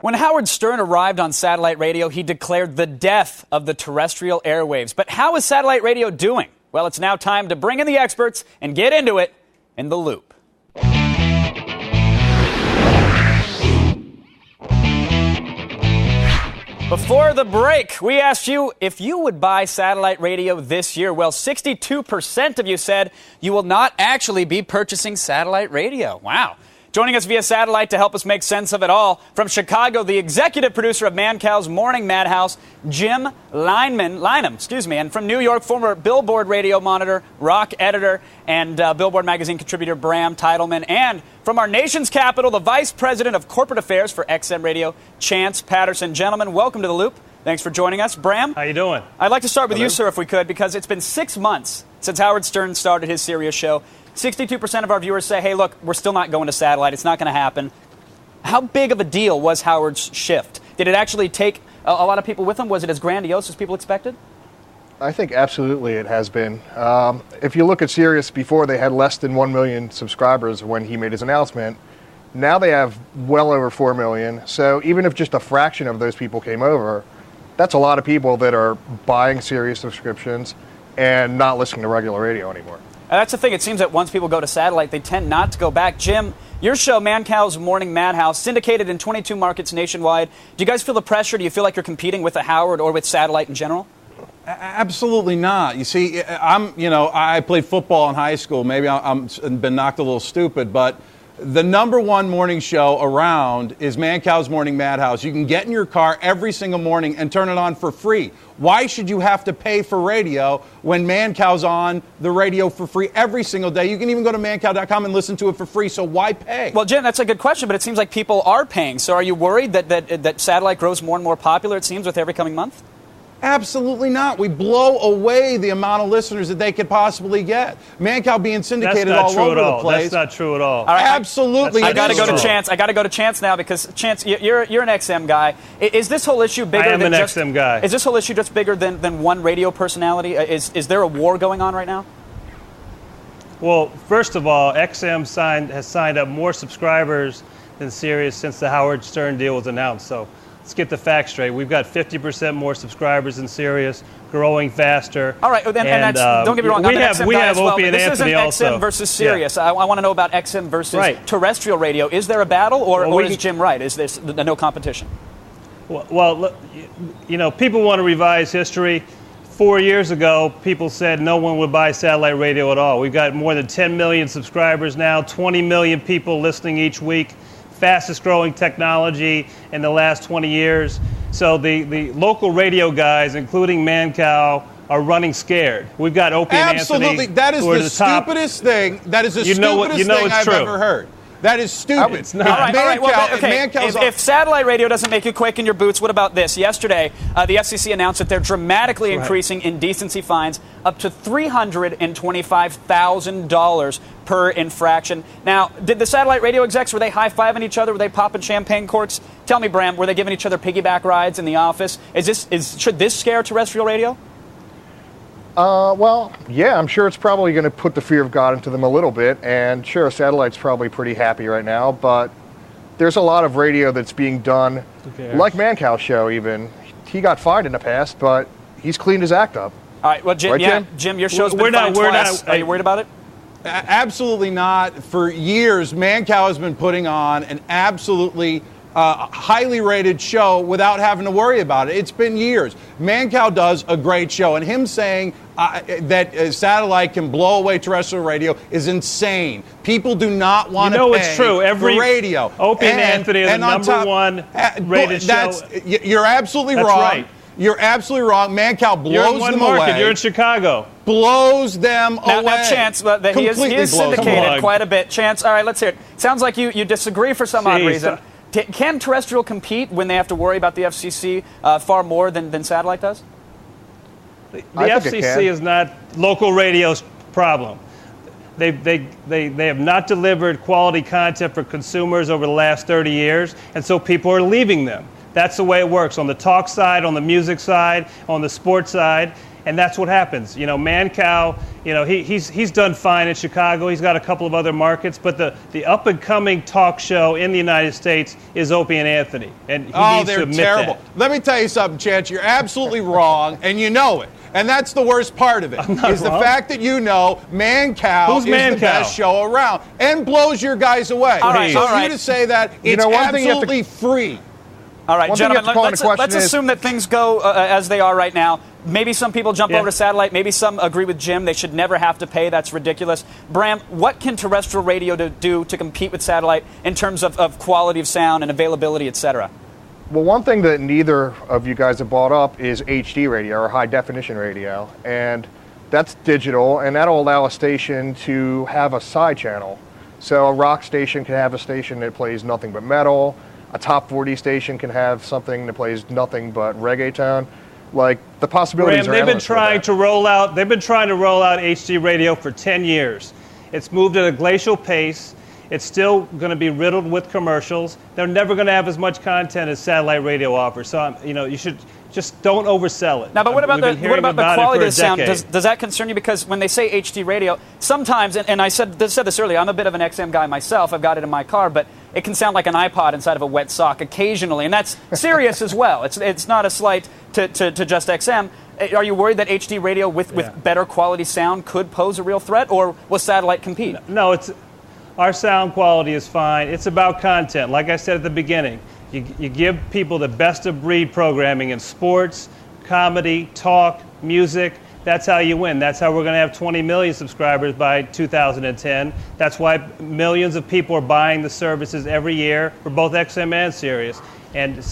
When Howard Stern arrived on satellite radio, he declared the death of the terrestrial airwaves. But how is satellite radio doing? Well, it's now time to bring in the experts and get into it in The Loop. Before the break, we asked you if you would buy satellite radio this year. Well, 62% of you said you will not actually be purchasing satellite radio. Wow. Joining us via satellite to help us make sense of it all, from Chicago, the executive producer of Mancow's Morning Madhouse, Jim Lynam, and from New York, former Billboard radio monitor, rock editor, and Billboard magazine contributor Bram Titleman, and from our nation's capital, the vice president of corporate affairs for XM Radio, Chance Patterson. Gentlemen, welcome to The Loop. Thanks for joining us. Bram? How you doing? I'd like to start with you, sir, if we could, because it's been 6 months since Howard Stern started his Sirius show. 62% of our viewers say, hey, look, we're still not going to satellite. It's not going to happen. How big of a deal was Howard's shift? Did it actually take a lot of people with him? Was it as grandiose as people expected? I think absolutely it has been. If you look at Sirius before, they had less than 1 million subscribers when he made his announcement. Now they have well over 4 million. So even if just a fraction of those people came over, that's a lot of people that are buying Sirius subscriptions and not listening to regular radio anymore. That's the thing. It seems that once people go to satellite, they tend not to go back. Jim, your show, Mancow's Morning Madhouse, syndicated in 22 markets nationwide. Do you guys feel the pressure? Do you feel like you're competing with a Howard or with satellite in general? Absolutely not. You see, I played football in high school. Maybe I'm been knocked a little stupid, but the number one morning show around is Mancow's Morning Madhouse. You can get in your car every single morning and turn it on for free. Why should you have to pay for radio when Mancow's on the radio for free every single day? You can even go to mancow.com and listen to it for free, so why pay? Well, Jim, that's a good question, but it seems like people are paying. So are you worried that satellite grows more and more popular, it seems, with every coming month? Absolutely not. We blow away the amount of listeners that they could possibly get. Mancow being syndicated all over the place. That's not true at all. All right, absolutely. I got to go to Chance. I got to go to Chance now because Chance, you're an XM guy. Is this whole issue bigger? I am an XM guy. Is this whole issue just bigger than one radio personality? Is there a war going on right now? Well, first of all, XM has signed up more subscribers than Sirius since the Howard Stern deal was announced. So let's get the facts straight. We've got 50% more subscribers than Sirius, growing faster. All right, and that's, don't get me wrong. We have Opie and Anthony also. This isn't XM versus Sirius. Yeah. I want to know about XM versus terrestrial radio. Is there a battle, or is Jim right? Is this no competition? Well, people want to revise history. 4 years ago, people said no one would buy satellite radio at all. We've got more than 10 million subscribers now, 20 million people listening each week. Fastest growing technology in the last 20 years. So the local radio guys, including Mancow, are running scared. We've got Opie and Anthony. Absolutely. That is the stupidest thing. That is the stupidest thing I've ever heard. That is stupid. It's not. All right. Well, okay. If satellite radio doesn't make you quake in your boots, what about this? Yesterday, the FCC announced that they're dramatically increasing indecency fines up to $325,000 per infraction. Now, did the satellite radio execs, were they high-fiving each other? Were they popping champagne corks? Tell me, Bram, were they giving each other piggyback rides in the office? Should this scare terrestrial radio? Well, yeah, I'm sure it's probably going to put the fear of God into them a little bit, and sure, satellite's probably pretty happy right now, but there's a lot of radio that's being done, like Mancow's show even. He got fined in the past, but he's cleaned his act up. All right, well, Jim, your show's been fined twice. Are you worried about it? Absolutely not. For years, Mancow has been putting on an absolutely highly rated show without having to worry about it. It's been years. Mancow does a great show, and him saying that satellite can blow away terrestrial radio is insane. People do not want to pay it's true. For radio. Opie and Anthony are the number one rated show. You're absolutely wrong. That's right. You're absolutely wrong. Mancow blows them away. You're in Chicago. Blows them away. Now, Chance, he is syndicated quite a bit. Chance, all right, let's hear it. Sounds like you disagree for some odd reason. Can terrestrial compete when they have to worry about the FCC far more than satellite does? The FCC is not local radio's problem. They have not delivered quality content for consumers over the last 30 years, and so people are leaving them. That's the way it works on the talk side, on the music side, on the sports side. And that's what happens. You know, Mancow, you know, he's done fine in Chicago. He's got a couple of other markets, but the up-and-coming talk show in the United States is Opie and Anthony, and he needs to admit terrible. that. Let me tell you something, Chance. You're absolutely wrong, and you know it. And that's the worst part of it, is the fact that you know Mancow is the best show around and blows your guys away. All right, so all right. you to say that it's absolutely free. All right, gentlemen, let's assume that things go as they are right now. Maybe some people jump over to satellite. Maybe some agree with Jim. They should never have to pay. That's ridiculous. Bram, what can terrestrial radio do to compete with satellite in terms of quality of sound and availability, et cetera? Well, one thing that neither of you guys have brought up is HD radio or high definition radio. And that's digital, and that'll allow a station to have a side channel. So a rock station can have a station that plays nothing but metal. A top 40 station can have something that plays nothing but reggaeton. Like, the possibilities are endless. They've been trying to roll out HD radio for 10 years. It's moved at a glacial pace. It's still going to be riddled with commercials. They're never going to have as much content as satellite radio offers. So, you know, you should just don't oversell it. Now, but what about the quality of sound? Does that concern you? Because when they say HD radio, sometimes, and I said this earlier, I'm a bit of an XM guy myself. I've got it in my car, but it can sound like an iPod inside of a wet sock occasionally, and that's serious as well. It's not a slight to just XM. Are you worried that HD radio with better quality sound could pose a real threat, or will satellite compete? No, our sound quality is fine. It's about content. Like I said at the beginning, you give people the best of breed programming in sports, comedy, talk, music. That's how you win. That's how we're going to have 20 million subscribers by 2010. That's why millions of people are buying the services every year for both XM and Sirius. And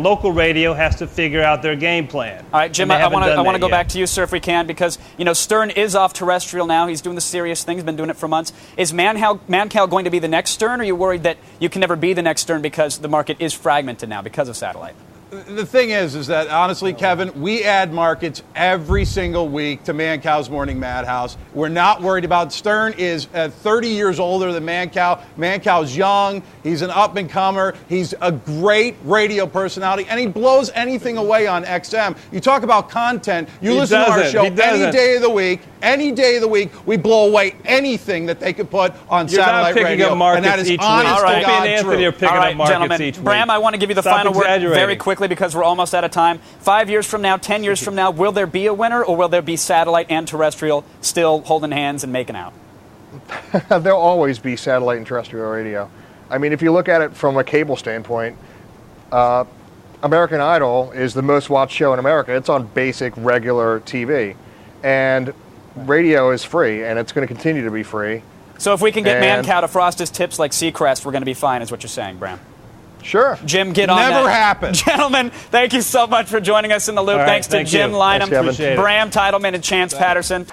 local radio has to figure out their game plan. All right, Jim, I want to go back to you, sir, if we can, because, you know, Stern is off terrestrial now. He's doing the serious thing. He's been doing it for months. Is Mancow going to be the next Stern, or are you worried that you can never be the next Stern because the market is fragmented now because of satellite? The thing is that, honestly, Kevin, we add markets every single week to Mancow's Morning Madhouse. We're not worried about Stern is 30 years older than Mancow. Mancow's young. He's an up-and-comer. He's a great radio personality, and he blows anything away on XM. You talk about content. You listen to our show any day of the week. Any day of the week, we blow away anything that they could put on satellite radio. And that is honest to God true. All right, gentlemen. Bram, I want to give you the final word very quickly because we're almost out of time. 5 years from now, 10 years from now, will there be a winner, or will there be satellite and terrestrial still holding hands and making out? There'll always be satellite and terrestrial radio. I mean, if you look at it from a cable standpoint, American Idol is the most watched show in America. It's on basic, regular TV. And radio is free, and it's going to continue to be free. So if we can get Mancow to frost his tips like Seacrest, we're going to be fine, is what you're saying, Bram. Sure. Jim, get on that. Never happened. Gentlemen, thank you so much for joining us in the loop. Thanks to Jim Lynham, Bram Titleman, and Chance Patterson.